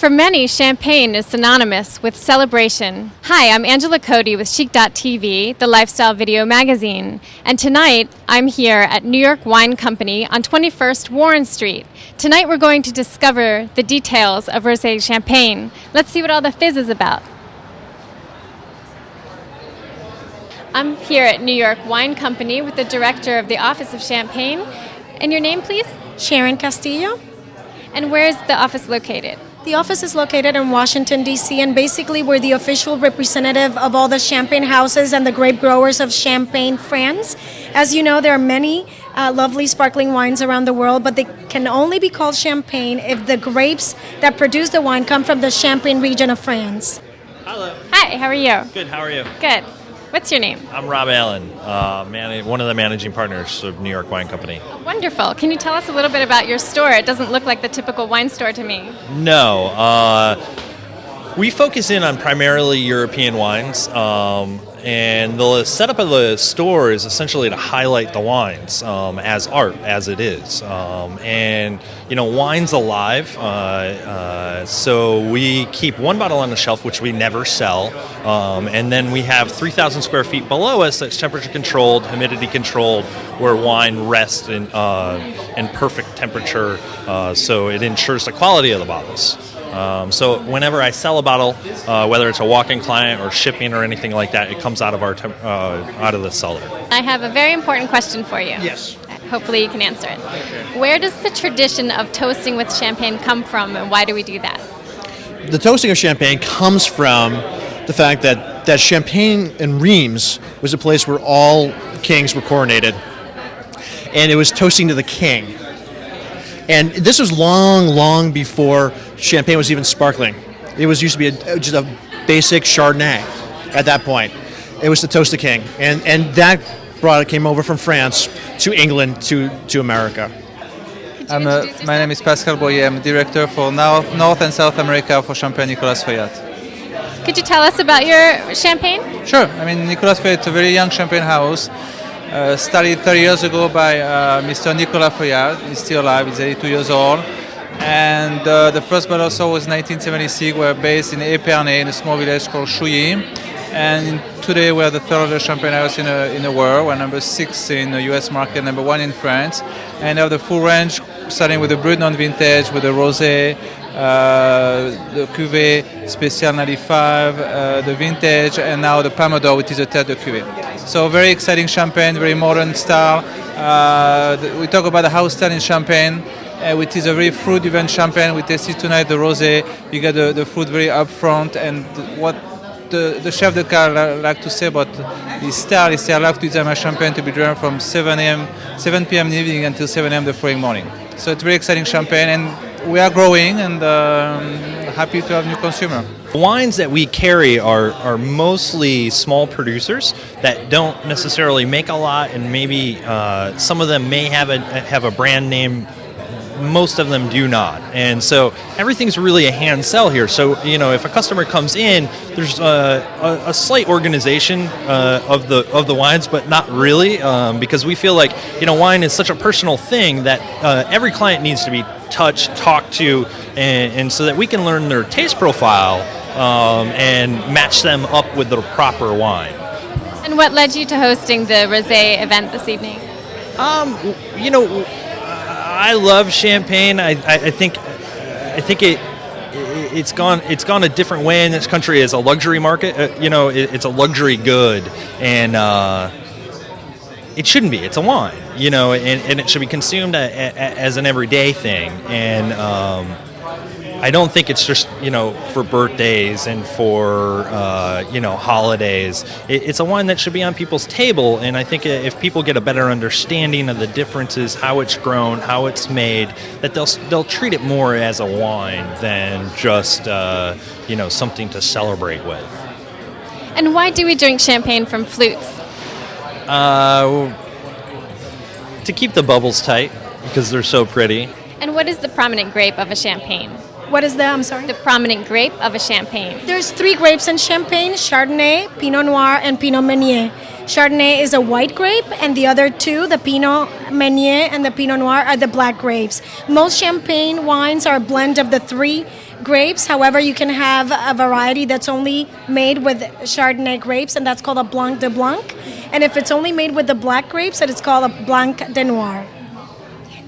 For many, champagne is synonymous with celebration. Hi, I'm Angela Cody with Chic.tv, the lifestyle video magazine. And tonight, I'm here at New York Wine Company on 21st Warren Street. Tonight, we're going to discover the details of rosé champagne. Let's see what all the fizz is about. I'm here at New York Wine Company with the director of the Office of Champagne. And your name, please? Sharon Castillo. And where is the office located? The office is located in Washington, D.C., and basically we're the official representative of all the champagne houses and the grape growers of Champagne, France. As you know, there are many lovely sparkling wines around the world, but they can only be called champagne if the grapes that produce the wine come from the Champagne region of France. Hello. Hi, how are you? Good, how are you? Good. What's your name? I'm Rob Allen, one of the managing partners of New York Wine Company. Wonderful. Can you tell us a little bit about your store? It doesn't look like the typical wine store to me. No. We focus in on primarily European wines, and the setup of the store is essentially to highlight the wines as art, as it is. And, you know, wine's alive, so we keep one bottle on the shelf, which we never sell, and then we have 3,000 square feet below us that's temperature controlled, humidity controlled, where wine rests in perfect temperature, so it ensures the quality of the bottles. So whenever I sell a bottle, whether it's a walk-in client or shipping or anything like that, it comes out of our out of the cellar. I have a very important question for you. Yes. Hopefully you can answer it. Where does the tradition of toasting with champagne come from, and why do we do that? The toasting of champagne comes from the fact that Champagne in Reims was a place where all kings were coronated, and it was toasting to the king. And this was long before champagne was even sparkling. It was used to be just a basic Chardonnay at that point. It was to toast the king. And that product came over from France to England to America. My name is Pascal Boyer. I'm director for North and South America for Champagne Nicolas Feuillatte. Could you tell us about your champagne? Sure. I mean, Nicolas Feuillatte is a very young champagne house. Started 30 years ago by Mr. Nicolas Feuillatte. He's still alive. He's 82 years old. And the first bottle sold was 1976. We're based in Épernay, in a small village called Chouilly. And today we're the third largest champagne house in the world. We're number 6 in the US market, number 1 in France. And have the full range, starting with the Brut non-vintage, with the Rosé, the Cuvée Special 95, the Vintage, and now the Palme-d'Or, which is a Terre de Cuvée. So very exciting champagne, very modern style. We talk about the house style in champagne, which is a very fruit-driven champagne. We tasted tonight the Rosé. You get the fruit very upfront, and what the chef de car like to say about his style is they like to design my champagne to be drunk from 7 p.m. in the evening until 7 a.m. the following morning. So it's very exciting champagne, and we are growing and happy to have new consumer. The wines that we carry are mostly small producers that don't necessarily make a lot, and maybe some of them may have a brand name. Most of them do not, and so everything's really a hand sell here. So, you know, if a customer comes in, there's a slight organization of the wines, but not really, because we feel like, you know, wine is such a personal thing that every client needs to be touched, talked to, and so that we can learn their taste profile and match them up with the proper wine. And what led you to hosting the Rosé event this evening? You know, I love champagne. I think it's gone a different way in this country as a luxury market. You know, it's a luxury good, and it shouldn't be. It's a wine, you know, and it should be consumed as an everyday thing. And I don't think it's just, you know, for birthdays and for, you know, holidays. It's a wine that should be on people's table, and I think if people get a better understanding of the differences, how it's grown, how it's made, that they'll treat it more as a wine than just, you know, something to celebrate with. And why do we drink champagne from flutes? To keep the bubbles tight, because they're so pretty. And what is the prominent grape of a champagne? What is that? I'm sorry? The prominent grape of a champagne. There's 3 grapes in Champagne: Chardonnay, Pinot Noir, and Pinot Meunier. Chardonnay is a white grape, and the other 2, the Pinot Meunier and the Pinot Noir, are the black grapes. Most champagne wines are a blend of the 3 grapes. However, you can have a variety that's only made with Chardonnay grapes, and that's called a Blanc de Blanc. And if it's only made with the black grapes, then it's called a Blanc de Noir.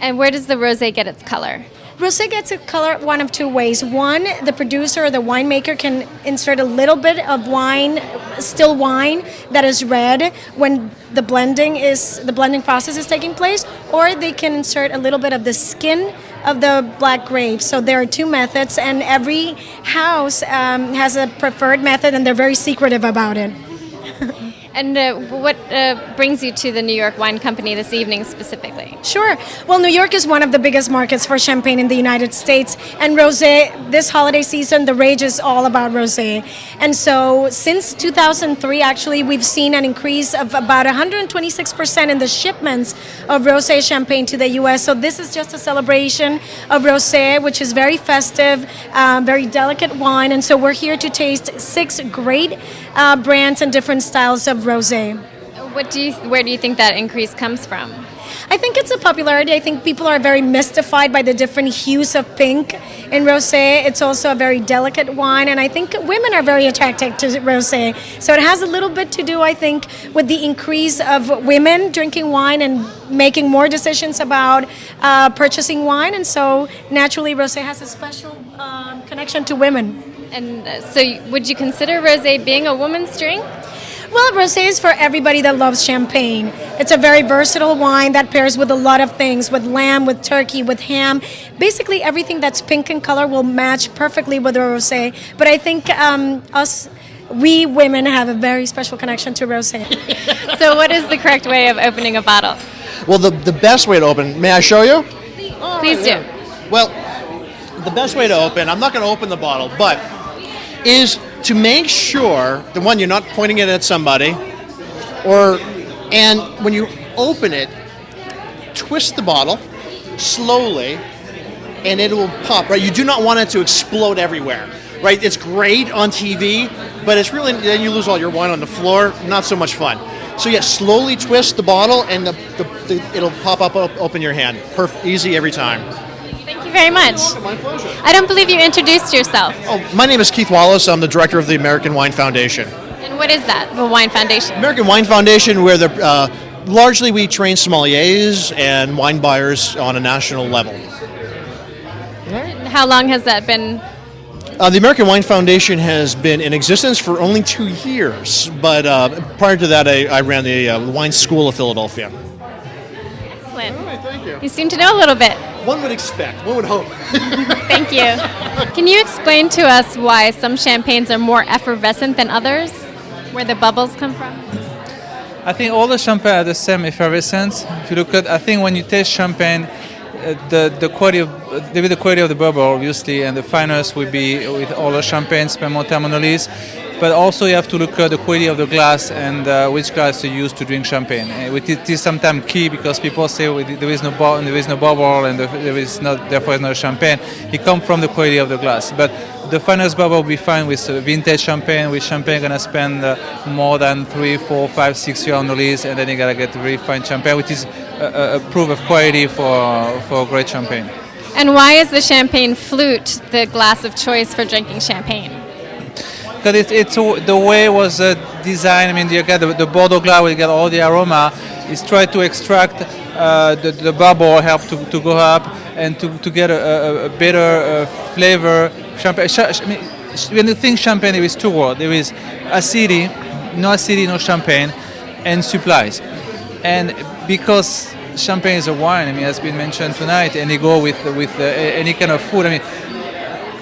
And where does the rosé get its color? Rosé gets a color one of two ways. One, the producer or the winemaker can insert a little bit of wine, still wine, that is red when the blending process is taking place, or they can insert a little bit of the skin of the black grapes. So there are two methods, and every house has a preferred method, and they're very secretive about it. And what brings you to the New York Wine Company this evening specifically? Sure. Well, New York is one of the biggest markets for champagne in the United States, and rosé, this holiday season, the rage is all about rosé. And so since 2003, actually, we've seen an increase of about 126% in the shipments of rosé champagne to the U.S. So this is just a celebration of rosé, which is very festive, very delicate wine. And so we're here to taste 6 great brands and different styles of rosé. Where do you think that increase comes from? I think it's a popularity. I think people are very mystified by the different hues of pink in rosé. It's also a very delicate wine, and I think women are very attracted to rosé. So it has a little bit to do, I think, with the increase of women drinking wine and making more decisions about purchasing wine. And so naturally, rosé has a special connection to women. And so would you consider rosé being a woman's drink? Well, rosé is for everybody that loves champagne. It's a very versatile wine that pairs with a lot of things, with lamb, with turkey, with ham. Basically, everything that's pink in color will match perfectly with rosé. But I think we women have a very special connection to rosé. So what is the correct way of opening a bottle? Well, the best way to open, may I show you? Please do. Well, the best way to open, I'm not going to open the bottle, but is to make sure, the one, you're not pointing it at somebody, and when you open it, twist the bottle slowly, and it will pop, right? You do not want it to explode everywhere, right? It's great on TV, but it's really, then you lose all your wine on the floor, not so much fun. So yeah, slowly twist the bottle, and it'll pop up, open your hand. Easy every time. Thank you very much. My pleasure. I don't believe you introduced yourself. Oh, my name is Keith Wallace. I'm the director of the American Wine Foundation. And what is that, the Wine Foundation? American Wine Foundation, where largely we train sommeliers and wine buyers on a national level. And how long has that been? The American Wine Foundation has been in existence for only 2 years, but prior to that, I ran the Wine School of Philadelphia. Excellent. All right, thank you. You seem to know a little bit. One would expect, one would hope. Thank you. Can you explain to us why some champagnes are more effervescent than others? Where the bubbles come from? I think all the champagne are the same effervescence. If you look at, I think when you taste champagne, the quality of the bubble, obviously, and the finest will be with all the champagnes, Piemonte, Monolise. But also you have to look at the quality of the glass and which glass you use to drink champagne. It is sometimes key because people say there is no bubble and therefore is not champagne. It comes from the quality of the glass. But the finest bubble will be fine with vintage champagne. With champagne, you're gonna spend more than 3, 4, 5, 6 years on the lease, and then you gotta get really fine champagne, which is a proof of quality for great champagne. And why is the champagne flute the glass of choice for drinking champagne? Because it's the way it was designed. I mean, you get the Bordeaux glass, you get all the aroma. It's try to extract the bubble, help to go up, and to get a better flavor. Champagne. When you think champagne, there is 2 words. There is acidity, no champagne, and supplies. And because champagne is a wine, I mean, has been mentioned tonight, and they go with any kind of food. I mean,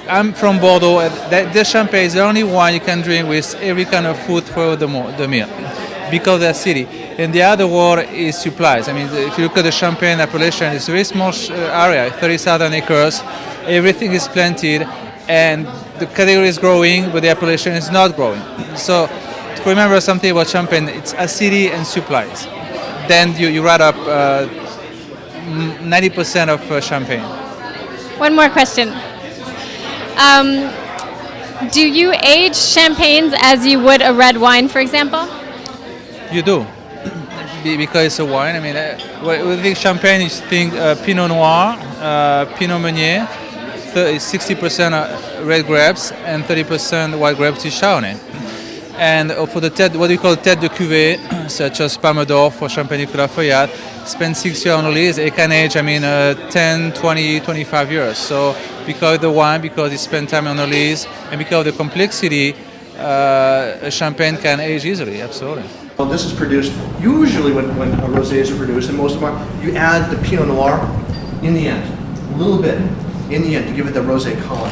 I'm from Bordeaux. The champagne is the only wine you can drink with every kind of food for the meal, because of the acidity. And the other word is supplies. I mean, if you look at the Champagne appellation, it's a very small area, 30,000 acres. Everything is planted, and the category is growing, but the appellation is not growing. So, to remember something about champagne, it's acidity and supplies. Then you add up 90% of champagne. One more question. Do you age champagnes as you would a red wine, for example? You do, because it's a wine. I mean, when you think champagne, you think Pinot Noir, Pinot Meunier, 60% red grapes and 30% white grapes is Chardonnay. And for the what we call tête de cuvée, such as Palme d'Or for Champagne Nicolas Feuillade, spend 6 years on the lees. It can age, 10, 20, 25 years. So because of the wine, because it spent time on the lees, and because of the complexity, a champagne can age easily, absolutely. Well, this is produced, usually when rosés are produced, and most of them are, you add the Pinot Noir in the end, a little bit in the end to give it the rosé color.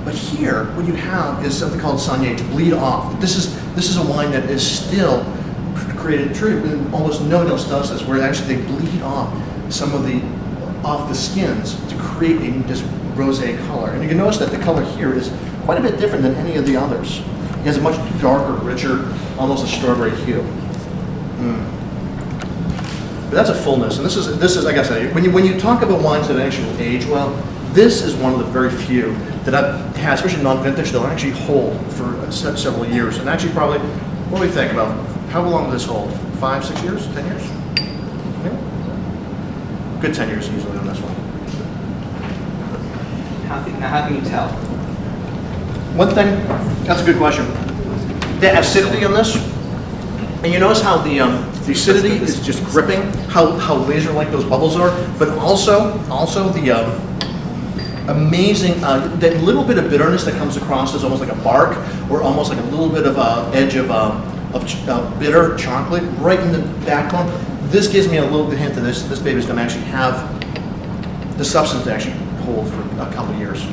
But here, what you have is something called Saignée, to bleed off. This is a wine that is still created, almost no one else does this, where actually they bleed off some of off the skins to create this rosé color. And you can notice that the color here is quite a bit different than any of the others. It has a much darker, richer, almost a strawberry hue. But that's a fullness, and this is like I said, when you talk about wines that actually age well, this is one of the very few that I've had, especially non-vintage, they'll actually hold for several years. And actually probably, what do we think about, how long will this hold? 5, 6 years? 10 years? Yeah. Good 10 years usually on this one. How can you tell? One thing, that's a good question. The acidity on this, and you notice how the acidity is just gripping, how laser-like those bubbles are, but also the amazing, that little bit of bitterness that comes across as almost like a bark, or almost like a little bit of edge of bitter chocolate right in the backbone. This gives me a little bit hint that this baby's going to actually have the substance to actually hold for a couple of years.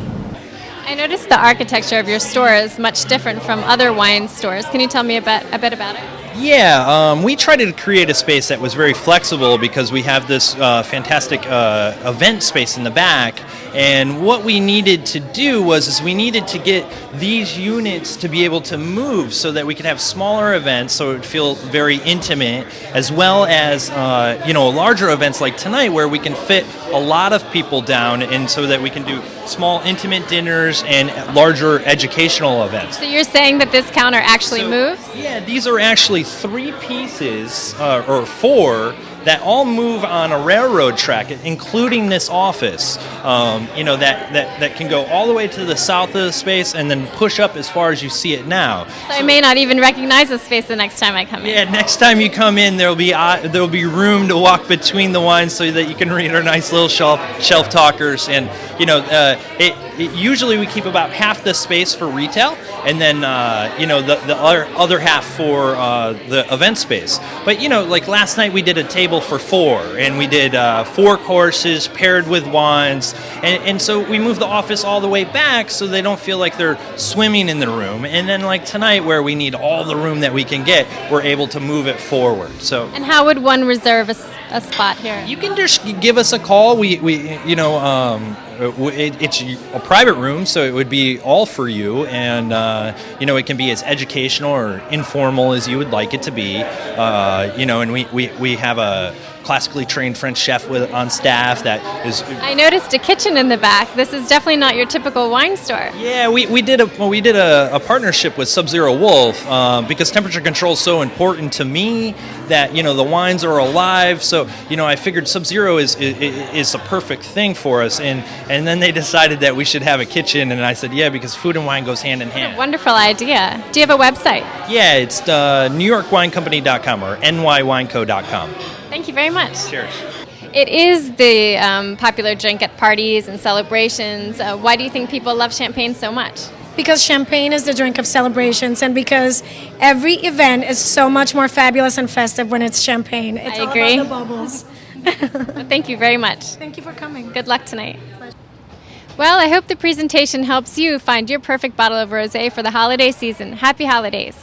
I noticed the architecture of your store is much different from other wine stores. Can you tell me a bit about it? Yeah, we tried to create a space that was very flexible because we have this fantastic event space in the back, and what we needed to do was we needed to get these units to be able to move so that we could have smaller events so it would feel very intimate, as well as larger events like tonight where we can fit a lot of people down, and so that we can do small intimate dinners and larger educational events. So you're saying that this counter actually moves? Yeah, these are actually 3 pieces, or 4, that all move on a railroad track, including this office, that can go all the way to the south of the space and then push up as far as you see it now. So I may not even recognize this space the next time I come in. Yeah, next time you come in, there'll be room to walk between the wines so that you can read our nice little shelf talkers. And usually we keep about half the space for retail, and then the other half for the event space. But like last night we did a table for 4, and we did 4 courses paired with wines, and so we moved the office all the way back so they don't feel like they're swimming in the room. And then like tonight, where we need all the room that we can get, we're able to move it forward. So. And how would one reserve a spot here? You can just give us a call. It's a private room, so it would be all for you, and it can be as educational or informal as you would like it to be. And we have a classically trained French chef on staff that is. I noticed a kitchen in the back. This is definitely not your typical wine store. Yeah, we did a partnership with Sub-Zero Wolf because temperature control is so important to me that the wines are alive. So I figured Sub-Zero is a perfect thing for us, and then they decided that we should have a kitchen, and I said yeah, because food and wine goes hand in hand. What a wonderful idea. Do you have a website? Yeah, it's NewYorkWineCompany.com or NYWineco.com. Thank you very much. Cheers. It is the popular drink at parties and celebrations. Why do you think people love champagne so much? Because champagne is the drink of celebrations, and because every event is so much more fabulous and festive when it's champagne. It's I agree. all about the bubbles. Thank you very much. Thank you for coming. Good luck tonight. Well, I hope the presentation helps you find your perfect bottle of rosé for the holiday season. Happy holidays.